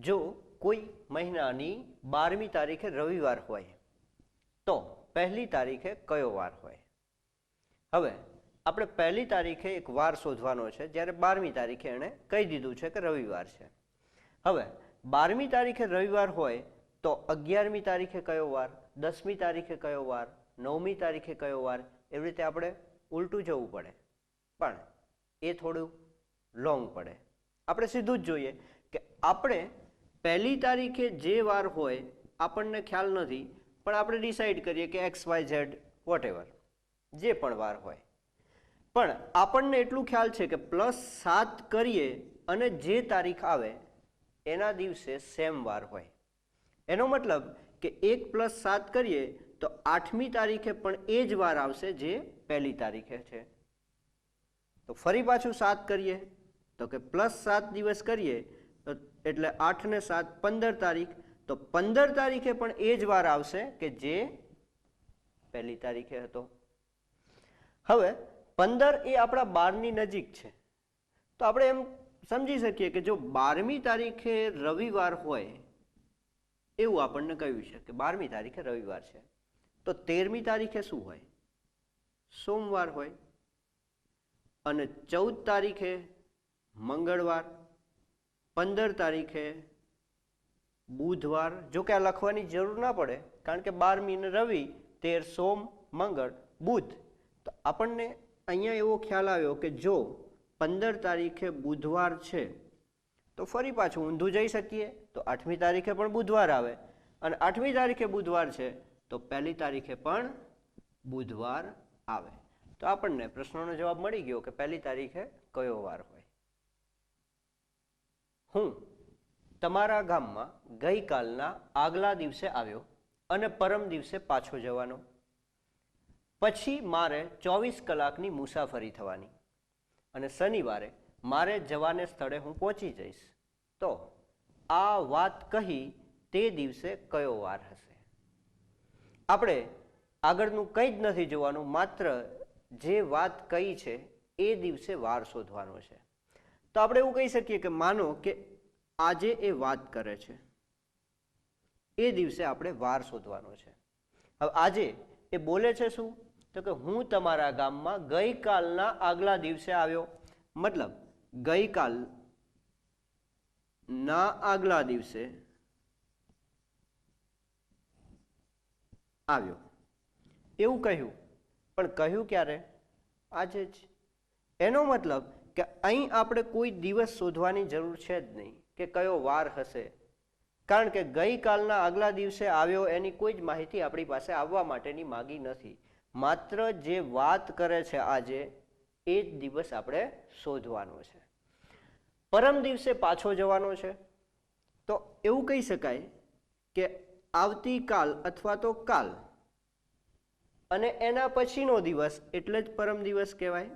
જો કોઈ મહિનાની 12મી તારીખે રવિવાર હોય તો પહેલી તારીખે કયો વાર હોય? હવે આપણે પહેલી તારીખે એક વાર શોધવાનો છે, જ્યારે 12મી તારીખે એણે કહી દીધું છે કે રવિવાર છે. હવે 12મી તારીખે રવિવાર હોય તો 11મી તારીખે કયો વાર, 10મી તારીખે કયો વાર, 9મી તારીખે કયો વાર, એવી રીતે આપણે ઉલટું જવું પડે, પણ એ થોડું લોંગ પડે. આપણે સીધું જ જોઈએ કે આપણે પહેલી તારીખે જે વાર હોય આપણને ખ્યાલ નથી, પણ આપણે ડિસાઈડ કરીએ કે XYZ વોટેવર જે પણ વાર હોય, પણ આપણને એટલું ખ્યાલ છે કે +7 કરીએ અને જે તારીખ આવે એના દિવસે સેમ વાર હોય. એનો મતલબ કે 1 + 7 કરીએ તો 8મી તારીખે પણ એ જ વાર આવશે જે પહેલી તારીખે છે. તો ફરી પાછું 7 કરીએ તો કે +7 દિવસ કરીએ તો એટલે 8 ને 7 15 તારીખ, તો 15 તારીખે પણ એ જ વાર આવશે કે જે પહેલી તારીખે હતો. હવે 15 એ આપણા 12ની નજીક છે, તો આપણે એમ સમજી શકીએ કે જો 12મી તારીખે રવિવાર હોય એવું આપણને કહ્યું છે કે 12મી તારીખે રવિવાર છે, તો 13મી તારીખે શું હોય? સોમવાર હોય. અને 14 તારીખે મંગળવાર, 15 તારીખે બુધવાર. જો કે આ લખવાની જરૂર ના પડે, કારણ કે 12મી ને રવિ, 13 સોમ, મંગળ, બુધ. તો આપણને અહીંયા એવો ખ્યાલ આવ્યો કે જો 15 તારીખે બુધવાર છે તો ફરી પાછું ઊંધું જઈ શકીએ, તો 8મી તારીખે પણ બુધવાર આવે, અને 8મી તારીખે બુધવાર છે તો પહેલી તારીખે પણ બુધવાર આવે. તો આપણને પ્રશ્નનો જવાબ મળી ગયો કે પહેલી તારીખે કયો વાર હોય. હું તમારા ગામમાં ગઈકાલના આગલા દિવસે આવ્યો અને પરમ દિવસે પાછો જવાનો. પછી મારે 24 કલાકની મુસાફરી થવાની અને શનિવારે મારે જવાને સ્થળે હું પહોંચી જઈશ. તો આ વાત કહી તે દિવસે કયો વાર હશે? આપણે આગળનું કંઈ જ નથી જોવાનું, માત્ર જે વાત કહી છે એ દિવસે વાર શોધવાનો છે. તો આપણે એવું કહી શકીએ કે માનો કે આજે એ વાત કરે છે, એ દિવસે આપણે વાર શોધવાનો છે. હવે આજે એ બોલે છે શું? તો કે હું તમારા ગામમાં ગઈકાલના આગલા દિવસે આવ્યો. મતલબ ગઈકાલના આગલા દિવસે આવ્યો એવું કહ્યું, પણ કહ્યું ક્યારે? આજે જ. એનો મતલબ કે અહીં આપણે કોઈ દિવસ શોધવાની જરૂર છે જ નહીં કે કયો વાર હશે, કારણ કે ગઈકાલના આગલા દિવસે આવ્યો એની કોઈ જ માહિતી આપણી પાસે આવવા માટેની માગી નથી. માત્ર જે વાત કરે છે આજે એ જ દિવસ આપણે શોધવાનો છે. પરમ દિવસે પાછો જવાનો છે, તો એવું કહી શકાય કે આવતીકાલ અથવા તો કાલ, અને એના પછીનો દિવસ એટલે જ પરમ દિવસ કહેવાય.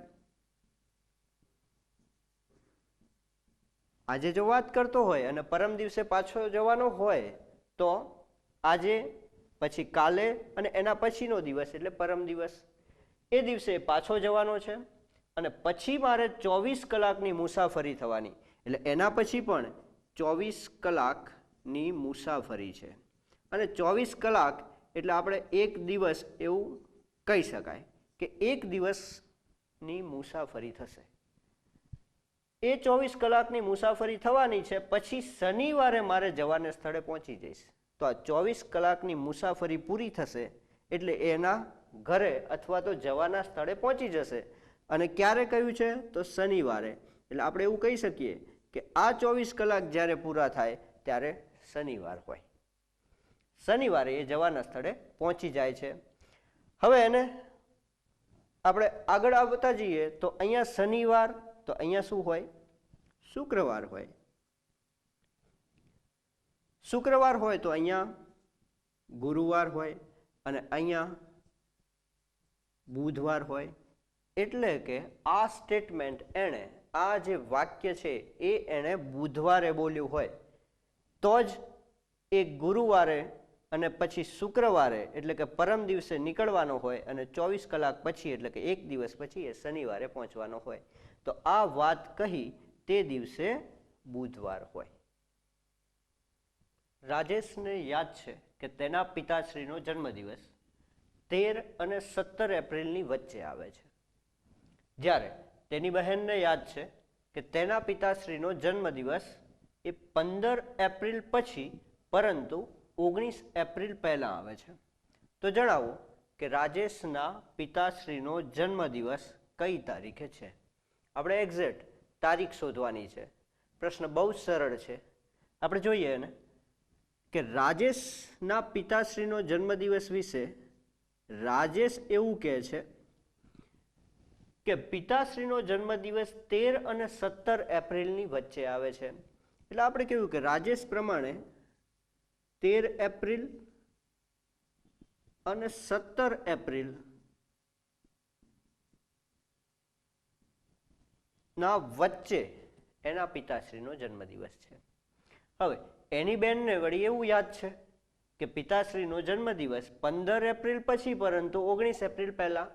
આજે જો વાત કરતો હોય અને પરમ દિવસે પાછો જવાનો હોય તો આજે, પછી કાલે અને એના પછીનો દિવસ એટલે પરમ દિવસ, એ દિવસે પાછો જવાનો છે. અને પછી મારે 24 કલાકની મુસાફરી થવાની, એટલે એના પછી પણ 24 કલાકની મુસાફરી છે. અને 24 કલાક એટલે આપણે એક દિવસ એવું કહી શકાય કે એક દિવસની મુસાફરી થશે. એ 24 કલાકની મુસાફરી થવાની છે, પછી શનિવારે મારે જવાને સ્થળે પહોંચી જઈશ. તો આ 24 કલાકની મુસાફરી પૂરી થશે એટલે એના ઘરે અથવા તો જવાના સ્થળે પહોંચી જશે. અને ક્યારે કહ્યું છે? તો શનિવારે. એટલે આપણે એવું કહી શકીએ કે આ 24 કલાક જ્યારે પૂરા થાય ત્યારે શનિવાર હોય. શનિવારે એ જવાના સ્થળે પહોંચી જાય છે. હવે એને આપણે આગળ આવતા જઈએ તો અહીંયા શનિવાર, તો અહીંયા શું હોય? શુક્રવાર હોય. શુક્રવાર હોય તો અહીંયા ગુરુવાર હોય, અને અહીંયા બુધવાર હોય. એટલે કે આ સ્ટેટમેન્ટ એણે, આ જે વાક્ય છે એ એણે બુધવારે બોલ્યું હોય તો જ એ ગુરુવારે અને પછી શુક્રવારે એટલે કે પરમ દિવસે નીકળવાનો હોય, અને 24 કલાક પછી એટલે કે એક દિવસ પછી એ શનિવારે પહોંચવાનો હોય. તો આ વાત કહી તે દિવસે બુધવાર હોય. રાજેશને યાદ છે કે તેના પિતાશ્રીનો જન્મદિવસ 13 અને 17 એપ્રિલની વચ્ચે આવે છે, જ્યારે તેની બહેનને યાદ છે કે તેના પિતાશ્રીનો જન્મદિવસ એ 15 એપ્રિલ પછી પરંતુ 19 એપ્રિલ પહેલાં આવે છે. તો જણાવો કે રાજેશના પિતાશ્રીનો જન્મદિવસ કઈ તારીખે છે. આપણે એક્ઝેક્ટ તારીખ શોધવાની છે. પ્રશ્ન બહુ જ સરળ છે. આપણે જોઈએ ને કે રાજેશના પિતાશ્રીનો જન્મદિવસ વિશે રાજેશ એવું કહે છે કે પિતાશ્રીનો જન્મદિવસ 13 અને 17 એપ્રિલની વચ્ચે આવે છે. એટલે આપણે કહ્યું કે રાજેશ પ્રમાણે 13 એપ્રિલ અને 17 એપ્રિલ ના વચ્ચે એના પિતાશ્રીનો જન્મદિવસ છે. હવે એની બેનને વળી એવું યાદ છે કે પિતાશ્રીનો જન્મદિવસ 15 એપ્રિલ પછી પરંતુ 19 એપ્રિલ પહેલા,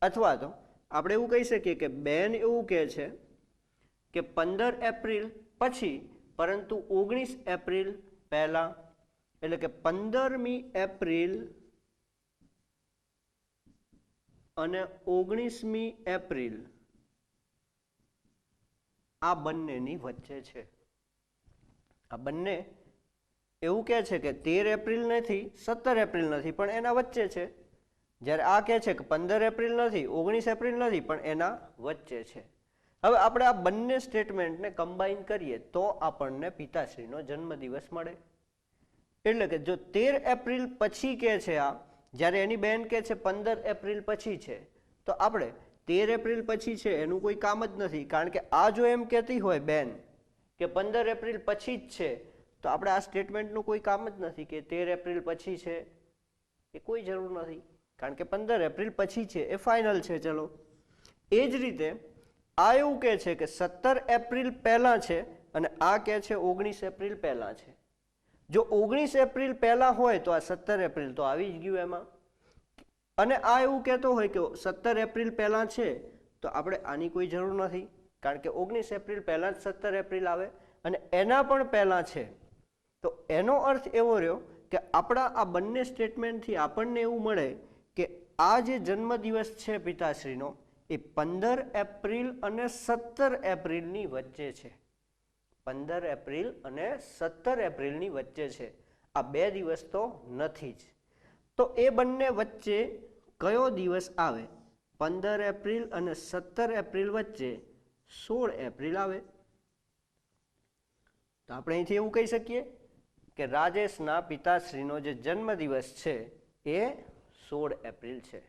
અથવા તો આપણે એવું કહી શકીએ કે બેન એવું કહે છે કે 15 એપ્રિલ પછી પરંતુ 19 એપ્રિલ પહેલા, એટલે કે 15મી એપ્રિલ અને 19મી એપ્રિલ આ બંનેની વચ્ચે છે. આ બંને એવું કહે છે કે 13 એપ્રિલ નથી, 17 એપ્રિલ નથી, પણ એના વચ્ચે છે. જ્યારે આ કહે છે કે 15 એપ્રિલ નથી, 19 એપ્રિલ નથી, પણ એના વચ્ચે છે. હવે આપણે આ બંને સ્ટેટમેન્ટને કમ્બાઈન કરીએ તો આપણને પિતાશ્રીનો જન્મદિવસ મળે. એટલે કે જો 13 એપ્રિલ પછી કહે છે આ, જ્યારે એની બેન કહે છે 15 એપ્રિલ પછી છે, તો આપણે 13 એપ્રિલ પછી છે એનું કોઈ કામ જ નથી. કારણ કે આ જો એમ કહેતી હોય બેન કે 15 એપ્રિલ પછી જ છે, તો આપણે આ સ્ટેટમેન્ટનું કોઈ કામ જ નથી કે 13 એપ્રિલ પછી છે, એ કોઈ જરૂર નથી. કારણ કે 15 એપ્રિલ પછી છે એ ફાઇનલ છે. ચલો, એ જ રીતે આ એવું કહે છે કે 17 એપ્રિલ પહેલાં છે અને આ કહે છે 19 એપ્રિલ પહેલાં છે. જો 19 એપ્રિલ પહેલાં હોય તો આ 17 એપ્રિલ તો આવી જ ગયું એમાં. અને આ એવું કહેતો હોય કે 17 એપ્રિલ પહેલાં છે, તો આપણે આની કોઈ જરૂર નથી. કારણ કે 19 એપ્રિલ પહેલાં જ 17 એપ્રિલ આવે અને એના પણ પહેલાં છે. તો એનો અર્થ એવો રહ્યો કે આપણા આ બંને સ્ટેટમેન્ટથી આપણને એવું મળે કે આ જે જન્મદિવસ છે પિતાશ્રીનો એ 15 એપ્રિલ અને 17 એપ્રિલની વચ્ચે છે. 15 એપ્રિલ અને 17 એપ્રિલની વચ્ચે છે. આ બે દિવસ તો નથી જ. તો એ બંને વચ્ચે કયો દિવસ આવે? 15 એપ્રિલ અને 17 એપ્રિલ વચ્ચે 16 એપ્રિલ આવે. તો આપણે અહીંથી એવું કહી શકીએ કે રાજેશના પિતાશ્રીનો જે જન્મદિવસ છે એ 16 એપ્રિલ છે.